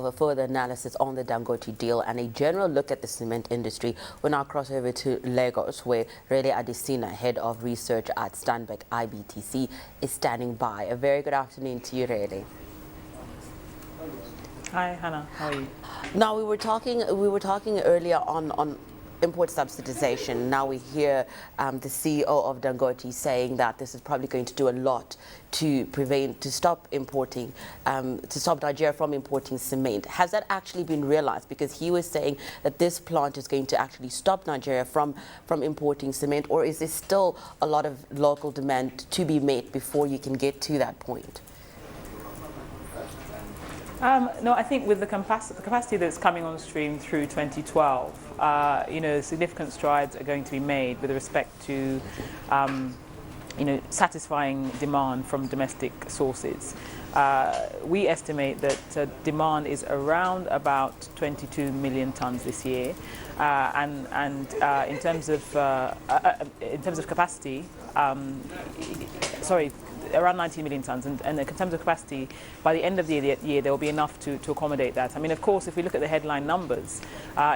of a further analysis on the Dangote deal and a general look at the cement industry, we'll now cross over to Lagos, where Rele Adesina, head of research at Stanbic IBTC, is standing by. A very good afternoon to you, Rele. Hi, Hannah. How are you? Now, we were talking earlier on import subsidization. Now we hear the CEO of Dangote saying that this is probably going to do a lot to stop Nigeria from importing cement. Has that actually been realized? Because he was saying that this plant is going to actually stop Nigeria from importing cement, or is there still a lot of local demand to be met before you can get to that point? No, I think with the capacity that's coming on stream through 2012, significant strides are going to be made with respect to, satisfying demand from domestic sources. We estimate that demand is around about 22 million tons this year, and in terms of capacity, around 19 million tons, and in terms of capacity, by the end of the year, there will be enough to accommodate that. I mean, of course, if we look at the headline numbers,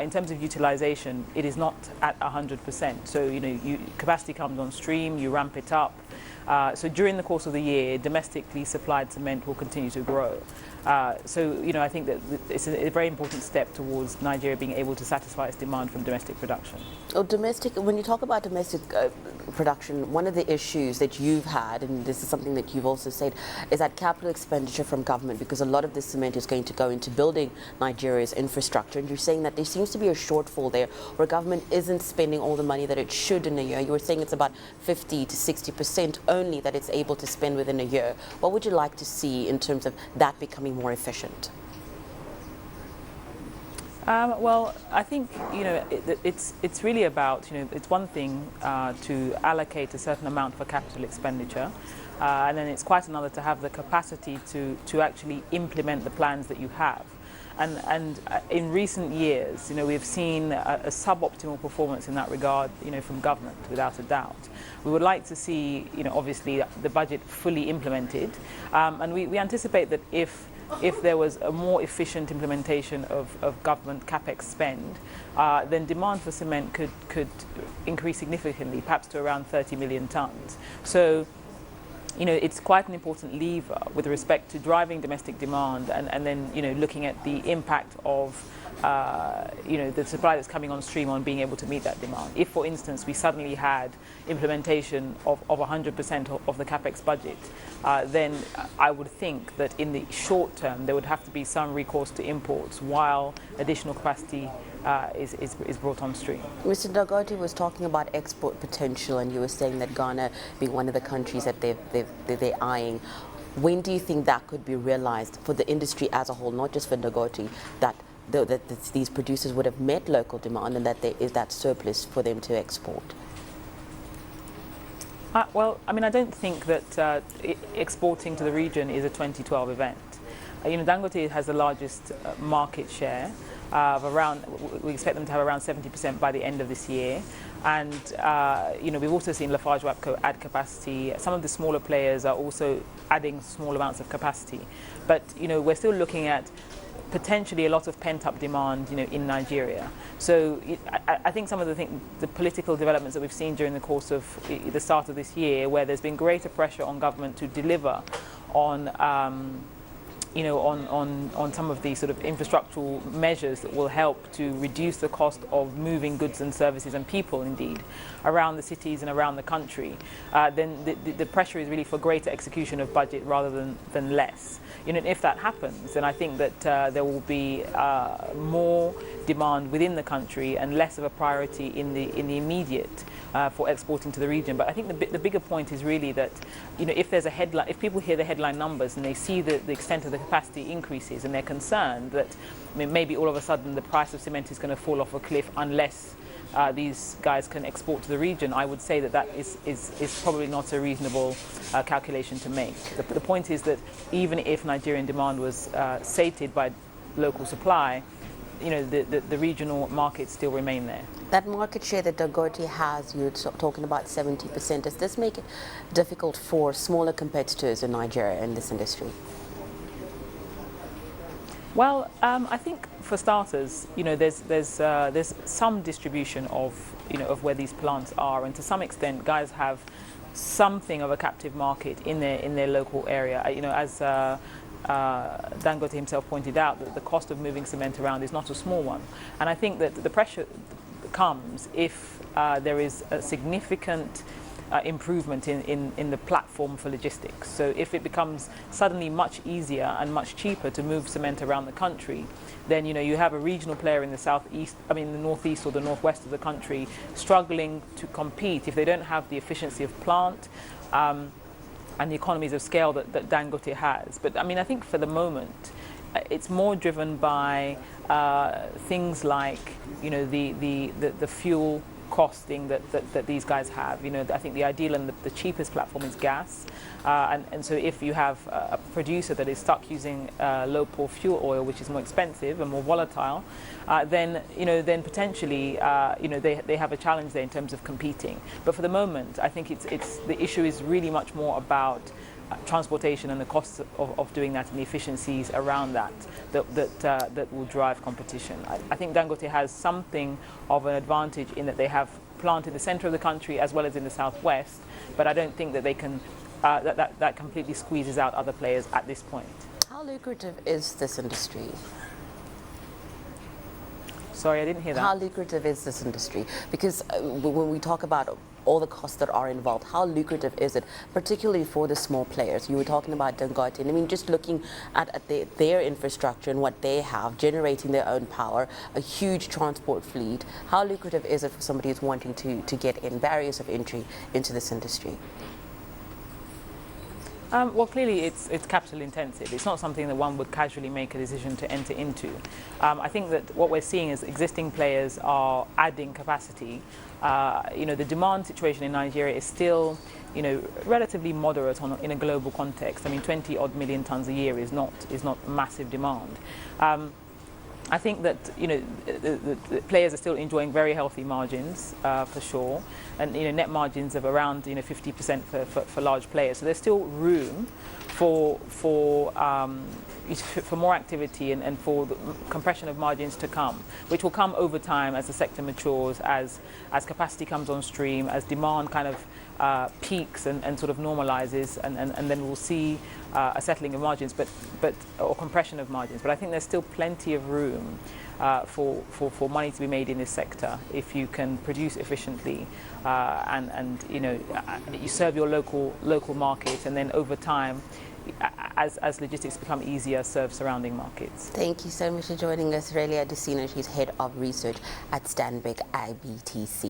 in terms of utilization, it is not at 100%. So, capacity comes on stream, you ramp it up. So during the course of the year, domestically supplied cement will continue to grow. I think that it's a very important step towards Nigeria being able to satisfy its demand from domestic production. When you talk about domestic production, one of the issues that you've had, and this is something that you've also said, is that capital expenditure from government, because a lot of this cement is going to go into building Nigeria's infrastructure. And you're saying that there seems to be a shortfall there where government isn't spending all the money that it should in a year. You were saying it's about 50 to 60% only that it's able to spend within a year. What would you like to see in terms of that becoming more efficient? Well, I think it's really about it's one thing to allocate a certain amount for capital expenditure, and then it's quite another to have the capacity to actually implement the plans that you have. And in recent years, we've seen a suboptimal performance in that regard, from government, without a doubt. We would like to see, obviously, the budget fully implemented, and we anticipate that if there was a more efficient implementation of government capex spend, then demand for cement could increase significantly, perhaps to around 30 million tons. So, it's quite an important lever with respect to driving domestic demand and then, looking at the impact of, the supply that's coming on stream on being able to meet that demand. If, for instance, we suddenly had implementation of 100% of the capex budget, then I would think that in the short term there would have to be some recourse to imports while additional capacity is brought on stream. Mr. Dangote was talking about export potential, and you were saying that Ghana being one of the countries that they're eyeing. When do you think that could be realized for the industry as a whole, not just for Dangote, that these producers would have met local demand and that there is that surplus for them to export? Well, I mean, I don't think that exporting to the region is a 2012 event. Dangote has the largest market share of around, we expect them to have around 70% by the end of this year. And, we've also seen Lafarge Wapco add capacity. Some of the smaller players are also adding small amounts of capacity. But, we're still looking at potentially a lot of pent-up demand, in Nigeria. So I think some of the political developments that we've seen during the course of the start of this year, where there's been greater pressure on government to deliver on on some of the sort of infrastructural measures that will help to reduce the cost of moving goods and services and people, indeed, around the cities and around the country, then the pressure is really for greater execution of budget rather than less. If that happens, then I think that there will be more demand within the country and less of a priority in the immediate for exporting to the region. But I think the bigger point is really that if there's a headline, if people hear the headline numbers and they see the extent of the capacity increases and they're concerned that maybe all of a sudden the price of cement is going to fall off a cliff unless these guys can export to the region, I would say that is probably not a reasonable calculation to make. The point is that even if Nigerian demand was sated by local supply, the regional markets still remain there. That market share that Dangote has, you're talking about 70%. Does this make it difficult for smaller competitors in Nigeria in this industry? Well, I think for starters, there's some distribution of of where these plants are, and to some extent, guys have something of a captive market in their local area. As Dangote himself pointed out, that the cost of moving cement around is not a small one, and I think that the pressure comes if there is a significant improvement in the platform for logistics. So if it becomes suddenly much easier and much cheaper to move cement around the country, then you have a regional player in the northeast or the northwest of the country struggling to compete if they don't have the efficiency of plant and the economies of scale that Dangote has. But I think for the moment, it's more driven by things like the fuel costing that these guys have. I think the ideal and the cheapest platform is gas, and so if you have a producer that is stuck using low poor fuel oil, which is more expensive and more volatile, then potentially they have a challenge there in terms of competing. But for the moment, I think it's the issue is really much more about transportation and the costs of doing that and the efficiencies around that will drive competition. I think Dangote has something of an advantage in that they have plant in the center of the country as well as in the southwest, but I don't think that they can that completely squeezes out other players at this point. How lucrative is this industry? Sorry, I didn't hear that. How lucrative is this industry? Because when we talk about all the costs that are involved, how lucrative is it, particularly for the small players? You were talking about Dangote, and just looking at their infrastructure and what they have, generating their own power, a huge transport fleet. How lucrative is it for somebody who's wanting to get in, barriers of entry into this industry? Well, clearly it's capital intensive. It's not something that one would casually make a decision to enter into. I think that what we're seeing is existing players are adding capacity. The demand situation in Nigeria is still, relatively moderate in a global context. 20 odd million tons a year is not massive demand. I think that the players are still enjoying very healthy margins for sure, and net margins of around 50% for large players. So there's still room for more activity and for the compression of margins to come, which will come over time as the sector matures, as capacity comes on stream, as demand kind of peaks and sort of normalizes, and then we'll see a settling of margins, or compression of margins. But I think there's still plenty of room for money to be made in this sector if you can produce efficiently and you serve your local market, and then over time, as logistics become easier, serve surrounding markets. Thank you so much for joining us, Rele Adesina. She's Head of Research at Stanbic IBTC.